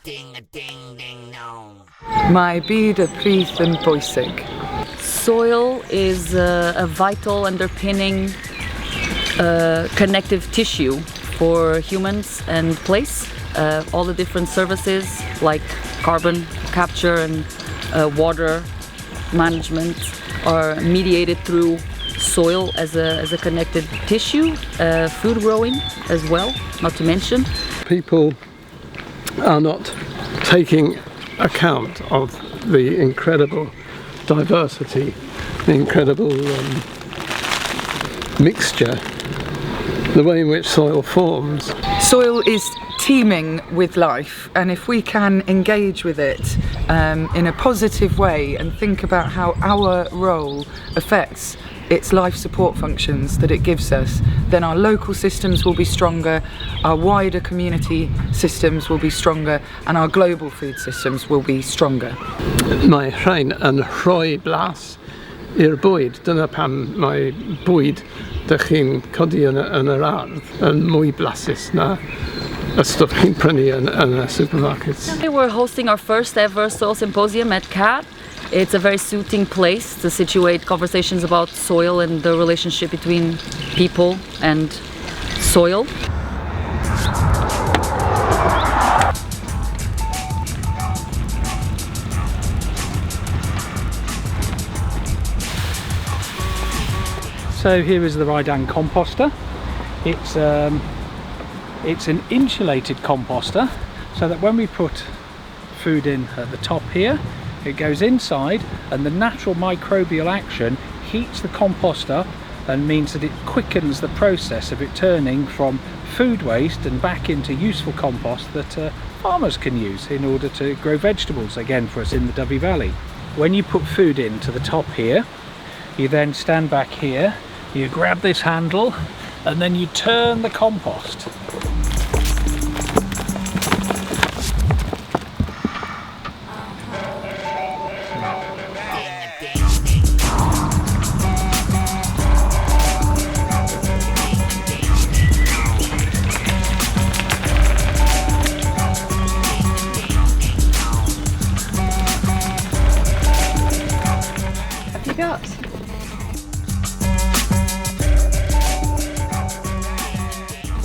Ding a ding ding dong. Mae byd y prith yn bwysig. Soil is a vital underpinning connective tissue for humans and place. All the different services like carbon capture and water management are mediated through soil as a connected tissue, food growing as well, not to mention. People are not taking account of the incredible diversity, the incredible mixture, the way in which soil forms. Soil is teeming with life, and if we can engage with it in a positive way and think about how our role affects its life support functions that it gives us, then our local systems will be stronger, our wider community systems will be stronger, and our global food systems will be stronger. Mae rhain yn rhoi blas i'r bwyd. Dyna pam mae bwyd dych chi'n codi yn yr ardd yn mwy blasus na y stwff chi'n prynu yn y supermarkets. We're hosting our first ever soil symposium at CAT. It's a very suiting place to situate conversations about soil and the relationship between people and soil. So here is the Rydan composter. It's an insulated composter, so that when we put food in at the top here, it goes inside and the natural microbial action heats the composter and means that it quickens the process of it turning from food waste and back into useful compost that farmers can use in order to grow vegetables again for us in the Dyfi Valley. When you put food into the top here, you then stand back here, you grab this handle and then you turn the compost.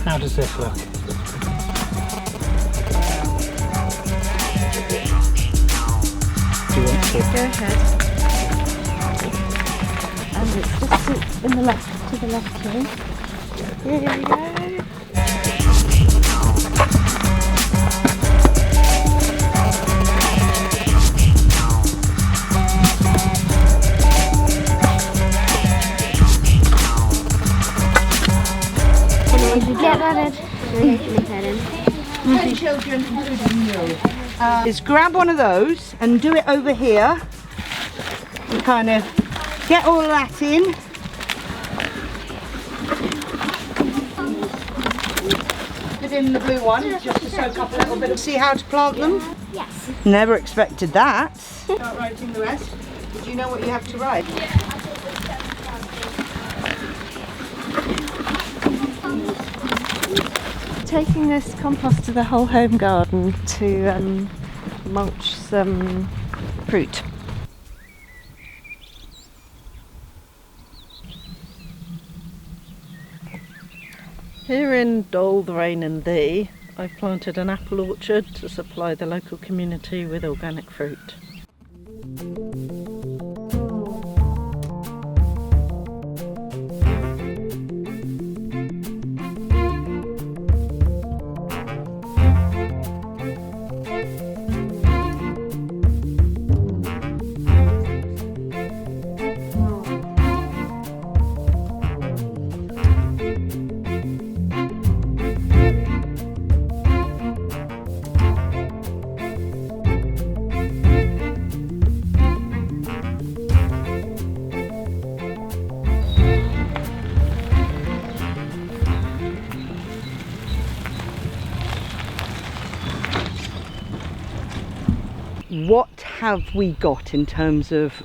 How does this look? Do you want to? Go ahead. And it's just in the left, to the left here. Here we go. Get that in. Children, is grab one of those and do it over here and kind of get all that in. Put in the blue one just to soak up a little bit. See how to plant them? Yes. Never expected that. Start writing the rest. Do you know what you have to write? Taking this compost to the whole home garden to mulch some fruit. Here in Dole, the Rain and Thee, I've planted an apple orchard to supply the local community with organic fruit. What have we got in terms of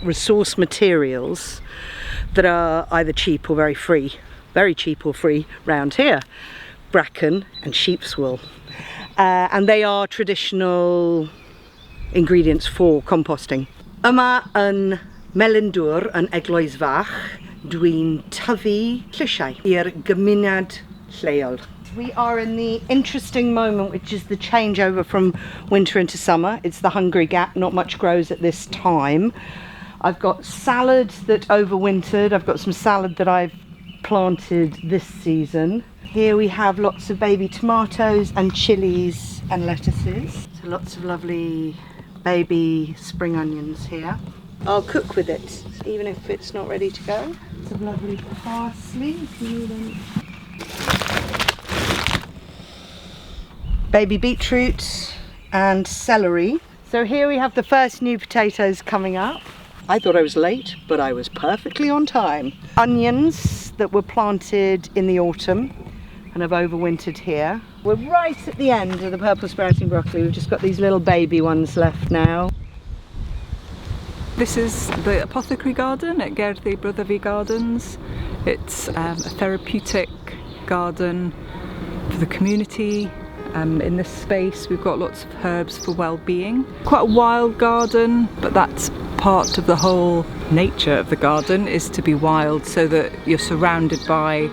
resource materials that are either cheap or very cheap or free round here? bracken and sheep's wool. And they are traditional ingredients for composting. Yma yn Melyn Dŵr yn Eglwys Fach, dwi'n tyfu llysiau i'r gymuned lleol. We are in the interesting moment, which is the changeover from winter into summer. It's the Hungry Gap, not much grows at this time. I've got salad that overwintered. I've got some salad that I've planted this season. Here we have lots of baby tomatoes and chilies and lettuces. So lots of lovely baby spring onions here. I'll cook with it, even if it's not ready to go. Some lovely parsley. Baby beetroot and celery. So here we have the first new potatoes coming up. I thought I was late, but I was perfectly on time. Onions that were planted in the autumn and have overwintered here. We're right at the end of the purple sprouting broccoli. We've just got these little baby ones left now. This is the apothecary garden at Gerddi Brotherfi Gardens. It's a therapeutic garden for the community. In this space we've got lots of herbs for well-being. Quite a wild garden, but that's part of the whole nature of the garden, is to be wild, so that you're surrounded by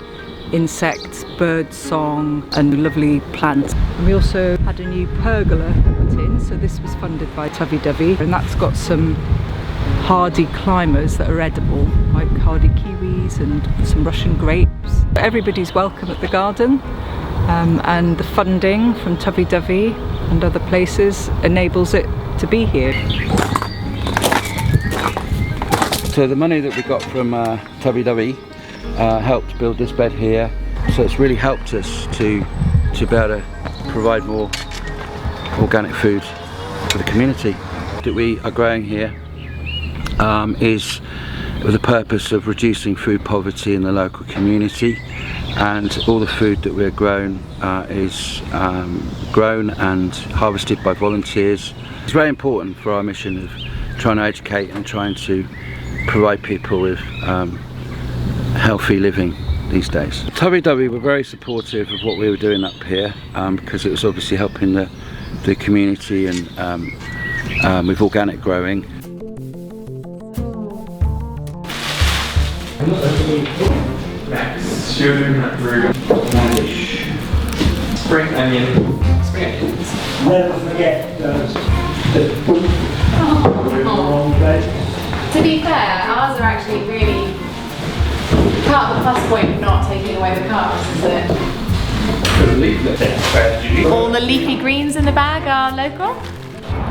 insects, bird song and lovely plants. And we also had a new pergola put in, so this was funded by Tyfu Dyfi, and that's got some hardy climbers that are edible, like hardy kiwis and some Russian grapes. Everybody's welcome at the garden. And the funding from Tyfu Dyfi and other places enables it to be here. So the money that we got from Tyfu Dyfi helped build this bed here, so it's really helped us to be able to provide more organic food for the community. That we are growing here is with the purpose of reducing food poverty in the local community. And all the food that we're grown is grown and harvested by volunteers. It's very important for our mission of trying to educate and trying to provide people with healthy living these days. Tyfu Dyfi were very supportive of what we were doing up here because it was obviously helping the community and with organic growing. Radish, spring onion, Never forget those that put the wrong place. To be fair, ours are actually really part of the plus point of not taking away the carbs, isn't it? All the leafy greens in the bag are local?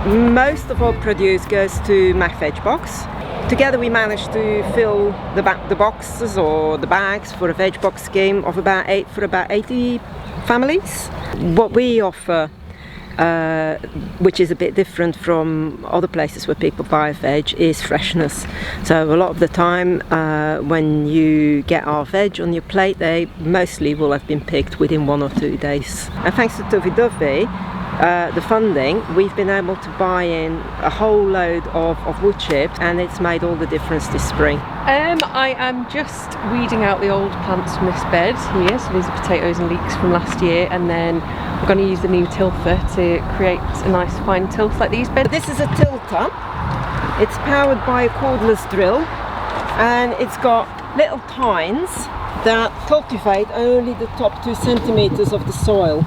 Most of our produce goes to MacVeg box. Together we managed to fill the boxes or the bags for a veg box scheme of about 80 families. What we offer, which is a bit different from other places where people buy veg, is freshness. So a lot of the time when you get our veg on your plate, they mostly will have been picked within 1 or 2 days. And thanks to Tyfu Dyfi, the funding, we've been able to buy in a whole load of wood chips, and it's made all the difference this spring. I am just weeding out the old plants from this bed here, so these are potatoes and leeks from last year, and then we're going to use the new tilter to create a nice fine tilth like these beds. This is a tilter. It's powered by a cordless drill, and it's got little tines that cultivate only the top 2 centimeters of the soil.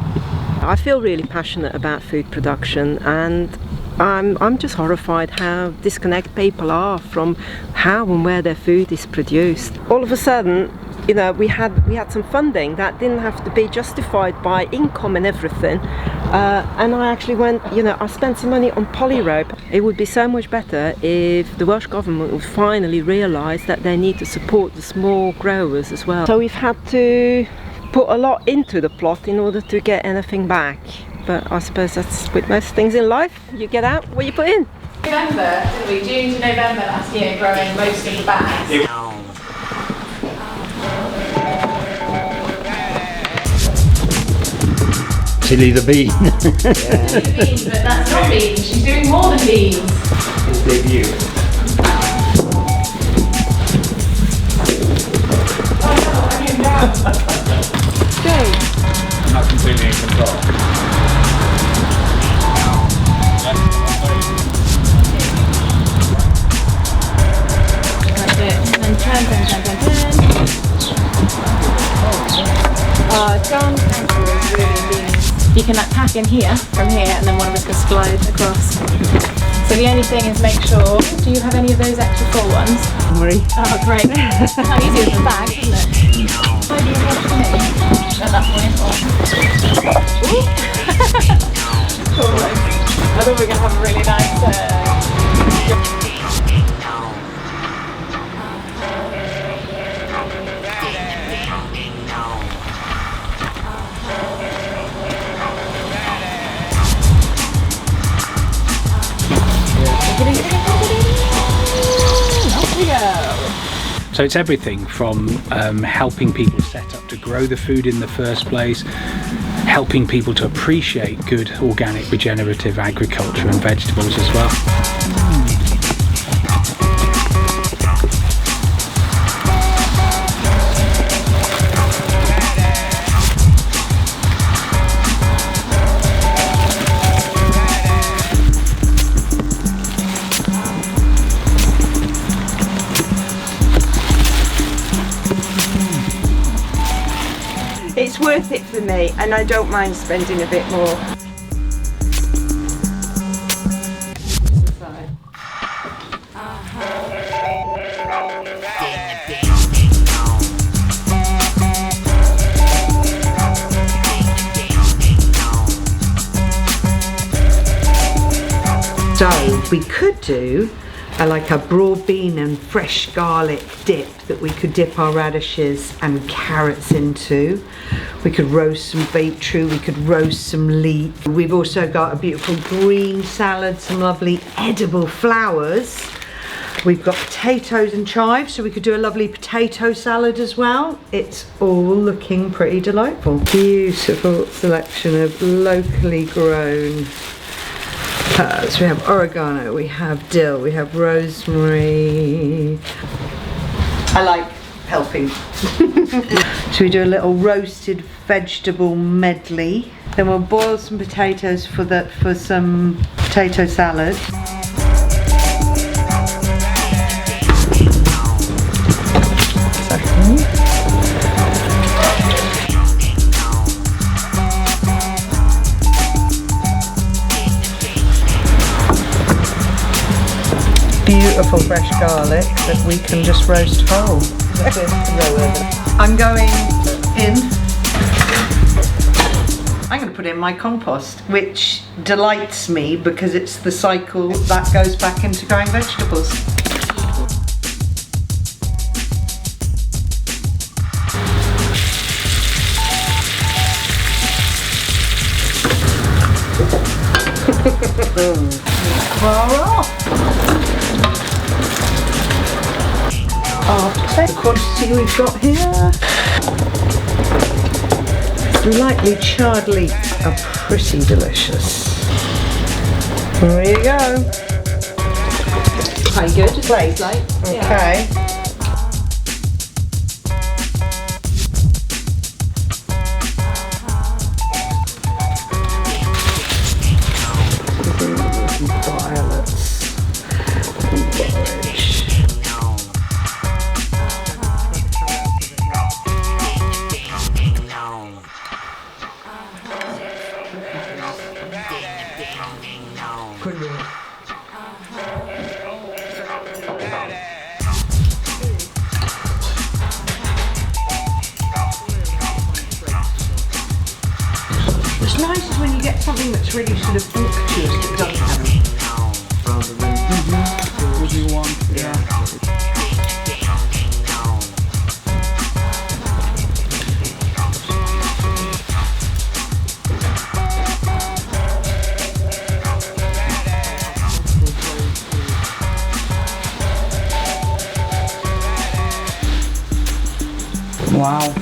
I feel really passionate about food production, and I'm just horrified how disconnected people are from how and where their food is produced. All of a sudden, you know, we had some funding that didn't have to be justified by income and everything, and I actually went, you know, I spent some money on polyrope. It would be so much better if the Welsh Government would finally realise that they need to support the small growers as well. So we've had to put a lot into the plot in order to get anything back, but I suppose that's with most things in life, you get out what you put in. November, didn't we? June to November last year, growing most of the bags. Chili the bean. Beans, but that's not beans. She's doing more than beans. His debut. not completely in control. That's it. And then turn. Oh, it's gone. You can like pack in here, from here, and then one of us can slide across. So the only thing is make sure, do you have any of those extra full ones? Marie. Oh great. How easy is the bag, isn't it? Why do you have to me at that point? Cool. I thought we were going to have a really nice So it's everything from helping people set up to grow the food in the first place, helping people to appreciate good organic regenerative agriculture and vegetables as well. It's worth it for me, and I don't mind spending a bit more. So we could do like a broad bean and fresh garlic dip that we could dip our radishes and carrots into. We could roast some beetroot, we could roast some leek. We've also got a beautiful green salad, some lovely edible flowers. We've got potatoes and chives, so we could do a lovely potato salad as well. It's all looking pretty delightful. Beautiful selection of locally grown herbs. We have oregano, we have dill, we have rosemary. I like helping. So we do a little roasted vegetable medley. Then we'll boil some potatoes for some potato salad. Beautiful fresh garlic that we can just roast whole. I'm going in. I'm going to put in my compost, which delights me because it's the cycle that goes back into growing vegetables. The quantity we've got here. Lightly charred leek are pretty delicious. There you go. quite good. Plate. Okay. What's nice is when you get something that's really sort of unctuous that doesn't have it. Rather than what you want. Yeah. Wow.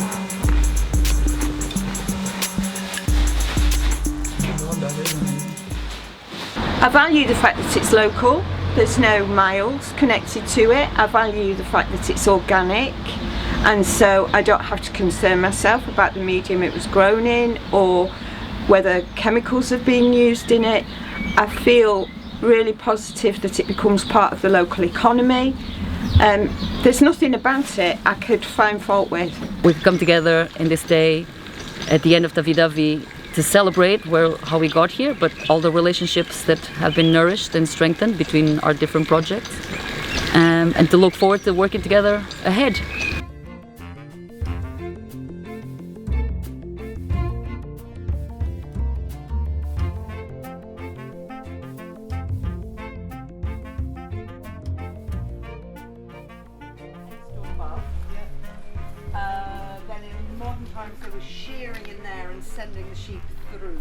I value the fact that it's local, there's no miles connected to it. I value the fact that it's organic, and so I don't have to concern myself about the medium it was grown in or whether chemicals have been used in it. I feel really positive that it becomes part of the local economy. There's nothing about it I could find fault with. We've come together in this day at the end of Tyfu Dyfi to celebrate how we got here, but all the relationships that have been nourished and strengthened between our different projects, and to look forward to working together ahead. Then in modern times they were shearing in there and sending the sheep through.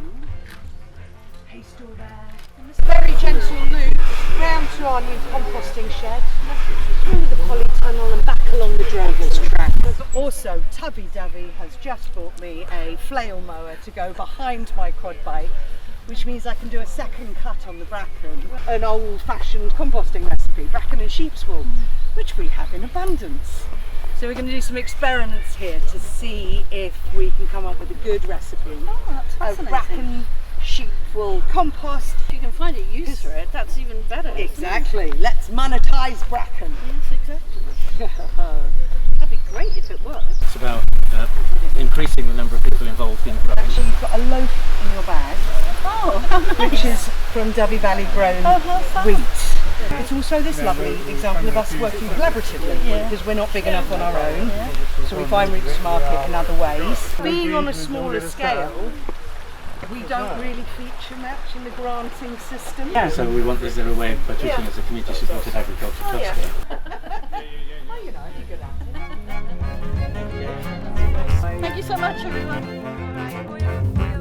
Hay store there. And this very gentle loop round to our new composting shed, through the polytunnel and back along the Drovels track. Also, Tyfu Dyfi has just bought me a flail mower to go behind my quad bike, which means I can do a second cut on the bracken. An old-fashioned composting recipe, bracken and sheep's wool, which we have in abundance. So we're going to do some experiments here to see if we can come up with a good recipe. Oh, that's fascinating. Bracken sheep wool compost. If you can find a use for it, that's even better. Exactly. Let's monetize bracken. Yes, exactly. That'd be great if it worked. It's about increasing the number of people involved in production. Actually, you've got a loaf in your bag, Oh, which is from Derby Valley grown wheat. It's also this lovely example of us working collaboratively, because we're not big enough on our own, so we find routes to market in other ways. Being on a smaller scale, we don't really feature much in the granting system. So we want, is there a way of budgeting as a community supported agriculture trust here? Well, you know, if you're good at it. thank you so much, everyone.